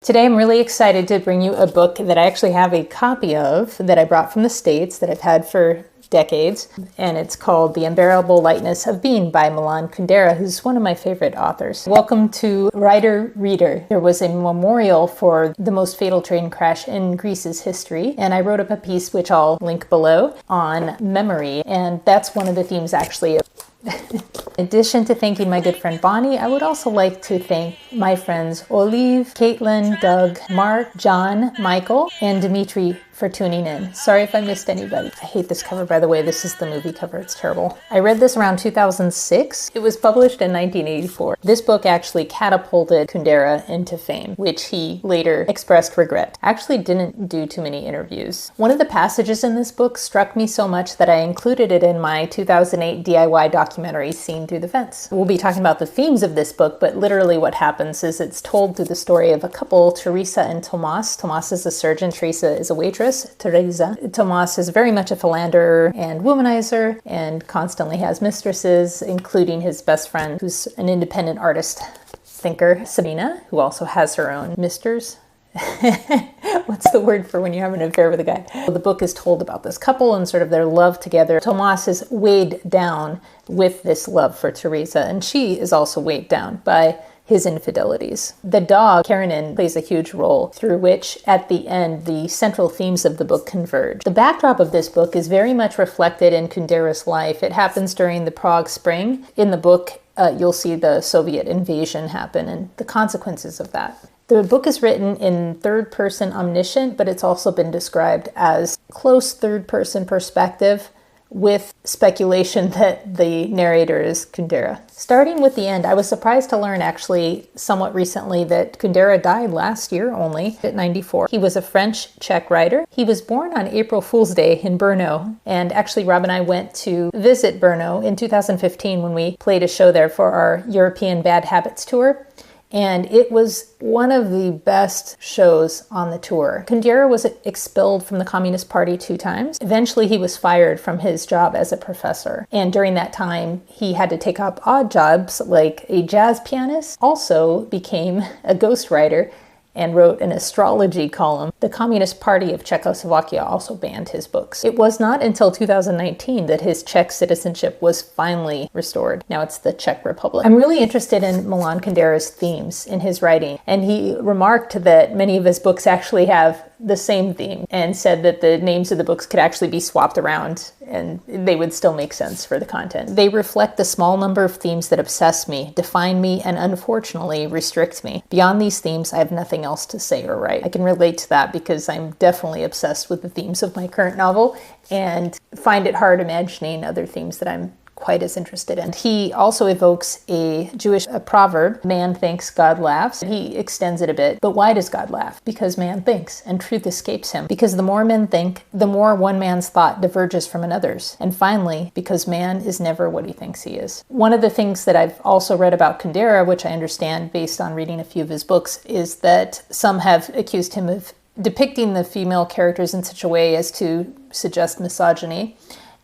Today I'm really excited to bring you a book that I actually have a copy of that I brought from the States that I've had for decades, and it's called The Unbearable Lightness of Being by Milan Kundera, who's one of my favorite authors. Welcome to Writer Reader. There was a memorial for the most fatal train crash in Greece's history, and I wrote up a piece which I'll link below on memory, and that's one of the themes actually. In addition to thanking my good friend Bonnie, I would also like to thank my friends Olive, Caitlin, Doug, Mark, John, Michael, and Dimitri for tuning in. Sorry if I missed anybody. I hate this cover, by the way. This is the movie cover. It's terrible. I read this around 2006. It was published in 1984. This book actually catapulted Kundera into fame, which he later expressed regret. Actually didn't do too many interviews. One of the passages in this book struck me so much that I included it in my 2008 DIY documentary, Seen Through the Fence. We'll be talking about the themes of this book, but literally what happens is it's told through the story of a couple, Teresa and Tomas. Tomas is a surgeon, Teresa is a waitress. Teresa. Tomas is very much a philanderer and womanizer and constantly has mistresses, including his best friend, who's an independent artist thinker, Sabina, who also has her own misters. What's the word for when you have an affair with a guy? The book is told about this couple and sort of their love together. Tomas is weighed down with this love for Teresa, and she is also weighed down by his infidelities. The dog, Karenin, plays a huge role through which, at the end, the central themes of the book converge. The backdrop of this book is very much reflected in Kundera's life. It happens during the Prague Spring. In the book, you'll see the Soviet invasion happen and the consequences of that. The book is written in third-person omniscient, but it's also been described as close third-person perspective, with speculation that the narrator is Kundera. Starting with the end, I was surprised to learn actually somewhat recently that Kundera died last year only at 94. He was a French-Czech writer. He was born on April Fool's Day in Brno, and actually Rob and I went to visit Brno in 2015 when we played a show there for our European Bad Habits tour. And it was one of the best shows on the tour. Kundera was expelled from the Communist Party 2 times. Eventually, he was fired from his job as a professor. And during that time, he had to take up odd jobs like a jazz pianist, also became a ghostwriter, and wrote an astrology column. The Communist Party of Czechoslovakia also banned his books. It was not until 2019 that his Czech citizenship was finally restored. Now it's the Czech Republic. I'm really interested in Milan Kundera's themes in his writing, and he remarked that many of his books actually have the same theme and said that the names of the books could actually be swapped around and they would still make sense for the content. They reflect the small number of themes that obsess me, define me, and unfortunately restrict me. Beyond these themes, I have nothing else to say or write. I can relate to that because I'm definitely obsessed with the themes of my current novel and find it hard imagining other themes that I'm quite as interested in. He also evokes a Jewish proverb, man thinks, God laughs. He extends it a bit, but why does God laugh? Because man thinks, and truth escapes him. Because the more men think, the more one man's thought diverges from another's. And finally, because man is never what he thinks he is. One of the things that I've also read about Kundera, which I understand based on reading a few of his books, is that some have accused him of depicting the female characters in such a way as to suggest misogyny.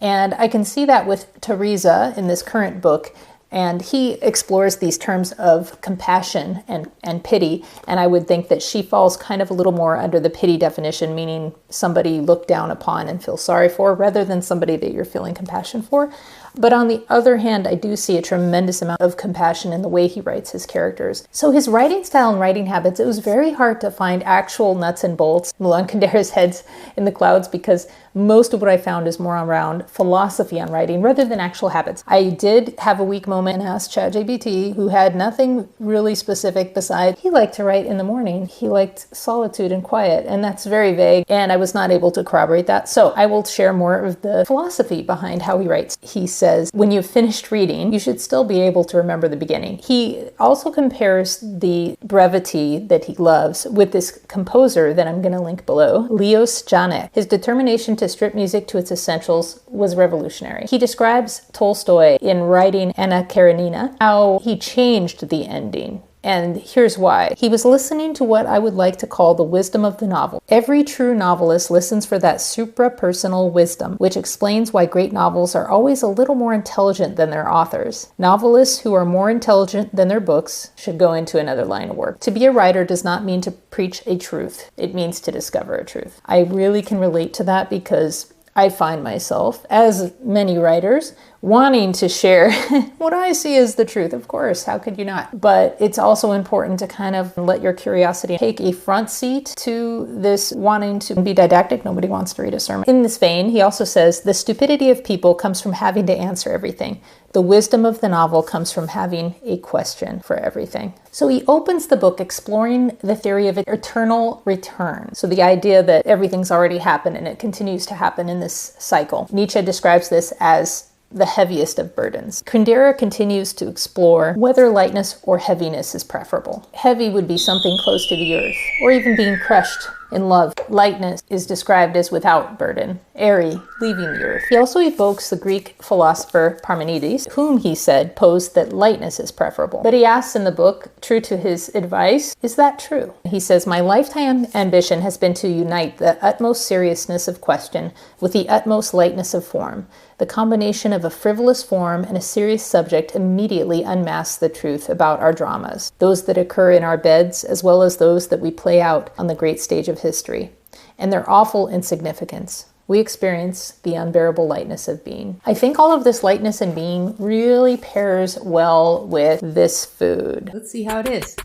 And I can see that with Teresa in this current book, and he explores these terms of compassion and pity, and I would think that she falls kind of a little more under the pity definition, meaning somebody looked down upon and feel sorry for, rather than somebody that you're feeling compassion for. But on the other hand, I do see a tremendous amount of compassion in the way he writes his characters. So his writing style and writing habits, it was very hard to find actual nuts and bolts, Milan Kundera's heads in the clouds, because most of what I found is more around philosophy on writing rather than actual habits. I did have a weak moment and asked ChatGPT, who had nothing really specific besides he liked to write in the morning. He liked solitude and quiet, and that's very vague, and I was not able to corroborate that. So I will share more of the philosophy behind how he writes. He says, when you've finished reading, you should still be able to remember the beginning. He also compares the brevity that he loves with this composer that I'm going to link below, Leos Janek. His determination to strip music to its essentials was revolutionary. He describes Tolstoy in writing Anna Karenina, how he changed the ending And here's why. He was listening to what I would like to call the wisdom of the novel. Every true novelist listens for that supra-personal wisdom, which explains why great novels are always a little more intelligent than their authors. Novelists who are more intelligent than their books should go into another line of work. To be a writer does not mean to preach a truth. It means to discover a truth. I really can relate to that because I find myself, as many writers, wanting to share what I see as the truth. Of course, how could you not? But it's also important to kind of let your curiosity take a front seat to this wanting to be didactic. Nobody wants to read a sermon. In this vein, he also says, the stupidity of people comes from having to answer everything. The wisdom of the novel comes from having a question for everything. So he opens the book exploring the theory of eternal return. So the idea that everything's already happened and it continues to happen in this cycle. Nietzsche describes this as the heaviest of burdens. Kundera continues to explore whether lightness or heaviness is preferable. Heavy would be something close to the earth, or even being crushed in love. Lightness is described as without burden, airy, leaving the earth. He also evokes the Greek philosopher Parmenides, whom he said posed that lightness is preferable. But he asks in the book, true to his advice, is that true? He says, my lifetime ambition has been to unite the utmost seriousness of question with the utmost lightness of form. The combination of a frivolous form and a serious subject immediately unmasks the truth about our dramas, those that occur in our beds as well as those that we play out on the great stage of history, and their awful insignificance. We experience the unbearable lightness of being. I think all of this lightness and being really pairs well with this food. Let's see how it is.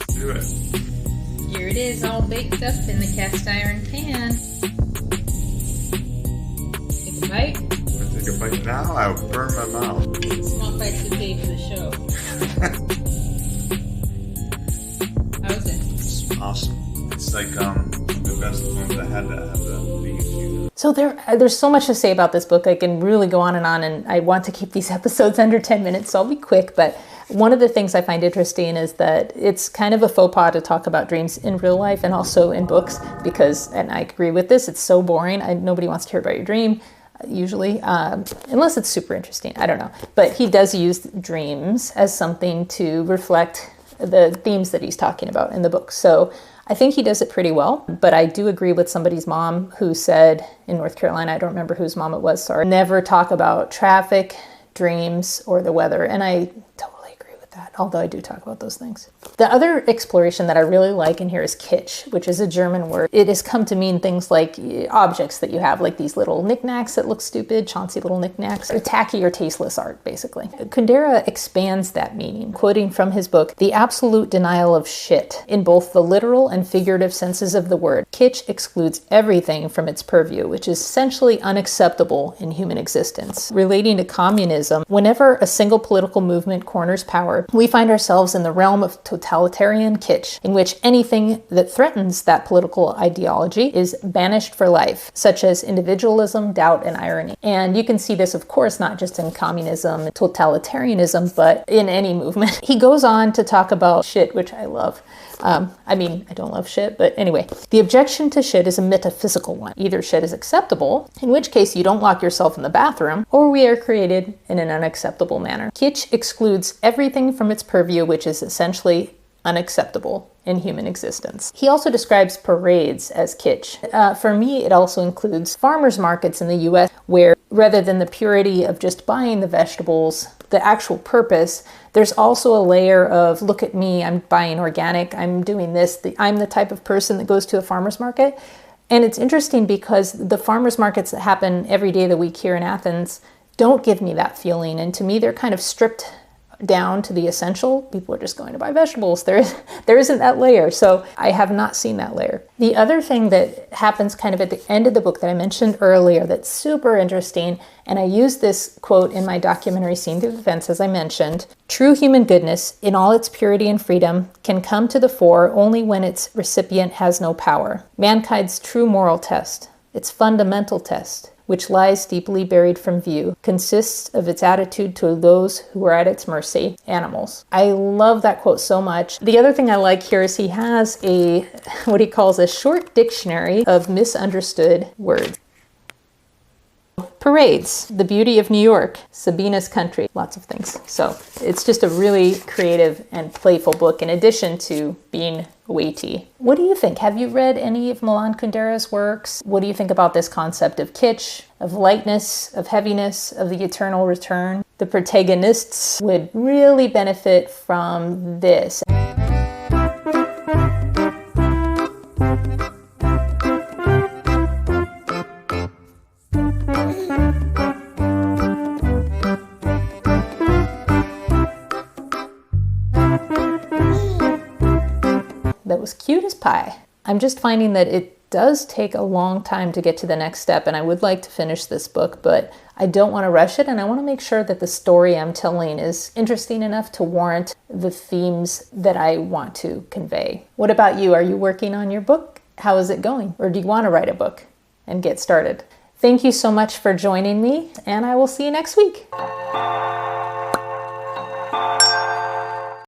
Let's do it. Here it is, all baked up in the cast iron pan. Take a bite. Take a bite now, I'll burn my mouth. Small bites to pay for the show. How is it? It's awesome. It's like the best ones I had to have the leaves. So there's so much to say about this book. I can really go on, and I want to keep these episodes under 10 minutes, so I'll be quick. But one of the things I find interesting is that it's kind of a faux pas to talk about dreams in real life and also in books because, and I agree with this, it's so boring. Nobody wants to hear about your dream. Usually, unless it's super interesting, I don't know. But he does use dreams as something to reflect the themes that he's talking about in the book. So I think he does it pretty well. But I do agree with somebody's mom who said in North Carolina, I don't remember whose mom it was, sorry, never talk about traffic, dreams, or the weather. And I totally agree with that, although I do talk about those things. The other exploration that I really like in here is kitsch, which is a German word. It has come to mean things like objects that you have, like these little knickknacks that look stupid, chauncey little knickknacks, or tacky or tasteless art, basically. Kundera expands that meaning, quoting from his book, The Absolute Denial of Shit, in both the literal and figurative senses of the word. Kitsch excludes everything from its purview, which is essentially unacceptable in human existence. Relating to communism, whenever a single political movement corners power, we find ourselves in the realm of totalitarian kitsch, in which anything that threatens that political ideology is banished for life, such as individualism, doubt, and irony. And you can see this, of course, not just in communism, totalitarianism, but in any movement. He goes on to talk about shit, which I love. I don't love shit, but anyway. The objection to shit is a metaphysical one. Either shit is acceptable, in which case you don't lock yourself in the bathroom, or we are created in an unacceptable manner. Kitsch excludes everything from its purview, which is essentially unacceptable in human existence. He also describes parades as kitsch. For me, it also includes farmers markets in the US, where rather than the purity of just buying the vegetables, the actual purpose, there's also a layer of, look at me, I'm buying organic, I'm doing this, I'm the type of person that goes to a farmer's market. And it's interesting because the farmer's markets that happen every day of the week here in Athens don't give me that feeling. And to me, they're kind of stripped down to the essential. People are just going to buy vegetables. There isn't that layer. So I have not seen that layer. The other thing that happens kind of at the end of the book that I mentioned earlier that's super interesting, and I use this quote in my documentary Seen Through the Fence, as I mentioned, true human goodness in all its purity and freedom can come to the fore only when its recipient has no power. Mankind's true moral test, its fundamental test, which lies deeply buried from view, consists of its attitude to those who are at its mercy, animals. I love that quote so much. The other thing I like here is he has what he calls a short dictionary of misunderstood words. parades, the beauty of New York, Sabina's country, lots of things. So it's just a really creative and playful book in addition to being weighty. What do you think? Have you read any of Milan Kundera's works? What do you think about this concept of kitsch, of lightness, of heaviness, of the eternal return? The protagonists would really benefit from this. That was cute as pie. I'm just finding that it does take a long time to get to the next step, and I would like to finish this book, but I don't want to rush it, and I want to make sure that the story I'm telling is interesting enough to warrant the themes that I want to convey. What about you? Are you working on your book? How is it going? Or do you want to write a book and get started? Thank you so much for joining me, and I will see you next week.